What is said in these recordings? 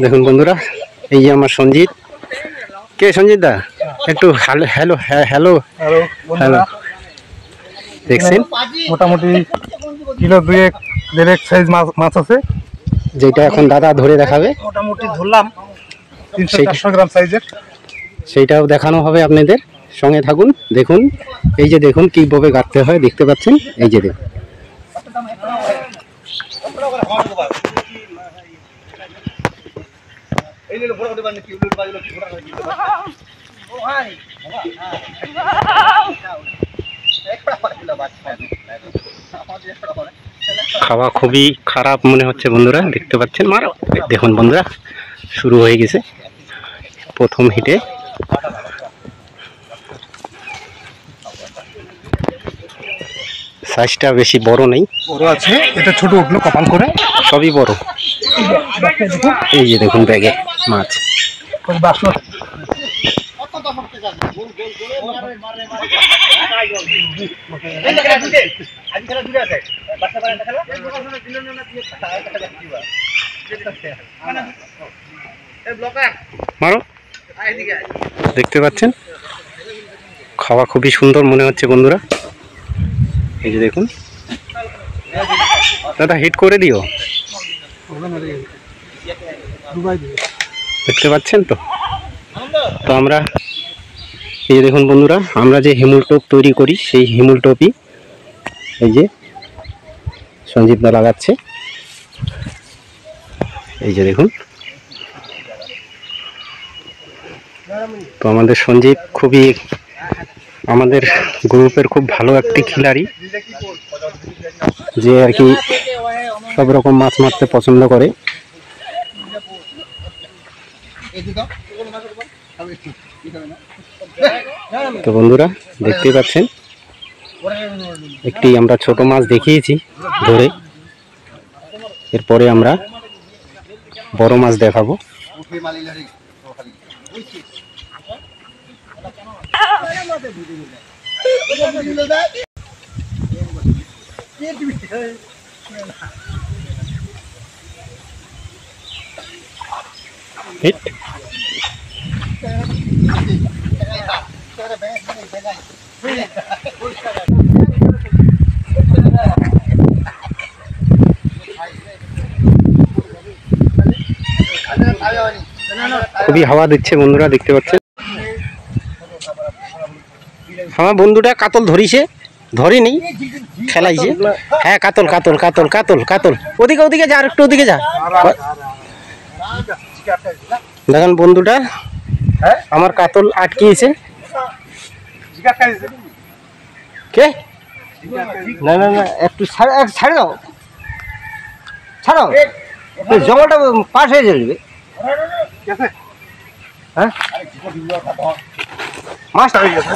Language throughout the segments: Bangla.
দেখুন বন্ধুরা, এই যে আমার সঞ্জিত। কে সঞ্জিত দা? একটু হ্যালো হ্যালো হ্যালো হ্যালো। দেখছেন মোটামুটি কিলো 2-1.5 সাইজ মাছ আছে, যেটা এখন দাদা ধরে দেখাবে। মোটামুটি ধরলাম 300-400 গ্রাম সাইজের। সেইটাও দেখানো হবে আপনাদের, সঙ্গে থাকুন। দেখুন এই যে দেখুন কিভাবে গাঁথতে হয়, দেখতে পাচ্ছেন। এই যে দেখুন খাওয়া খুবই খারাপ মনে হচ্ছে বন্ধুরা, দেখতে পাচ্ছেন। মারো, দেখুন বন্ধুরা শুরু হয়ে গেছে প্রথম হিটে। সাইজটা বেশি বড় নেই, বড় আছে, এটা ছোট উঠলো কপাল করে, সবই বড়। এই যে দেখুন ব্যাগে মাছ। মারো, দেখতে পাচ্ছেন খাওয়া খুবই সুন্দর মনে হচ্ছে বন্ধুরা। এই যে দেখুন দাদা, হিট করে দিও। দেখতে পাচ্ছেন তো। তো আমরা এই যে দেখুন বন্ধুরা, আমরা যে হিমুল টোপ তৈরি করি, সেই হিমুল টোপই এই যে সঞ্জীব দা লাগাচ্ছে। এই যে দেখুন। তো আমাদের সঞ্জীব খুবই আমাদের গ্রুপের খুব ভালো একটি খিলাড়ি, যে আর কি সব রকম মাছ মারতে পছন্দ করে। তো বন্ধুরা দেখতেই পাচ্ছেন, একটি আমরা ছোট মাছ দেখিয়েছি ধরে, এরপরে আমরা বড় মাছ দেখাবো। হিট। খুবই হাওয়া দিচ্ছে বন্ধুরা, দেখতে পাচ্ছেন। আমার বন্ধুটা কাতল ধরিছে, ধরেনি, খেলাইছে। হ্যাঁ, কাতল কাতল কাতল কাতল কাতল। ওদিকে ওদিকে যা, আর একটু ওদিকে যা। দেখেন বন্ধুটা আমার কাতল আটকিয়েছে। কে? না না না, একটু ছাড়ে দাও, ছাড়ো, জঙ্গলটা পাশ হয়ে যাবে। হ্যাঁ মাছটা হয়ে গেছে।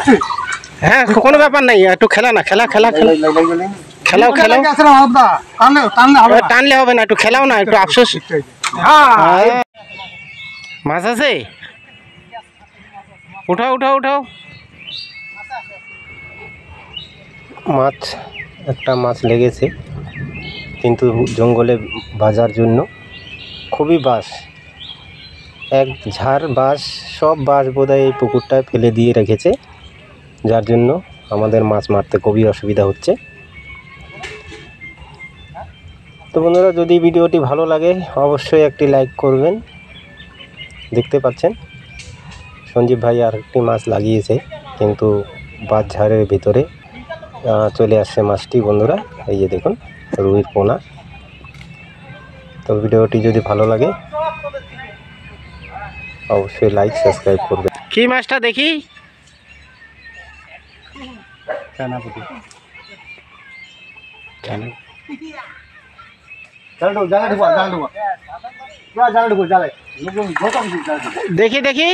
হ্যাঁ, কোনো ব্যাপার নাই, একটু খেলা না, খেলা খেলা খেলা খেলাও খেলাও। টানলে হবে না, একটু খেলাও না, একটু আফসোস। মাছ আছে, উঠাও উঠাও উঠাও। মাছ, একটা মাছ লেগেছে, কিন্তু জঙ্গলে বাজার জন্য খুবই বাঁশ, এক ঝাড় বাঁশ, সব বাঁশ বোধহয় এই পুকুরটায় ফেলে দিয়ে রেখেছে, যার জন্য আমাদের মাছ মারতে খুবই অসুবিধা হচ্ছে। তো বন্ধুরা, যদি ভিডিওটি ভালো লাগে অবশ্যই একটি লাইক করবেন। দেখতে পাচ্ছেন সঞ্জীব ভাই আর একটি মাছ লাগিয়েছে, কিন্তু বাঁশ ঝাড়ের ভিতরে চলে আসছে মাছটি বন্ধুরা। এই যে দেখুন রুইর পোনা। তো ভিডিওটি যদি ভালো লাগে অবশ্যই লাইক সাবস্ক্রাইব করবেন। কি মাছটা দেখি? দেখি দেখি।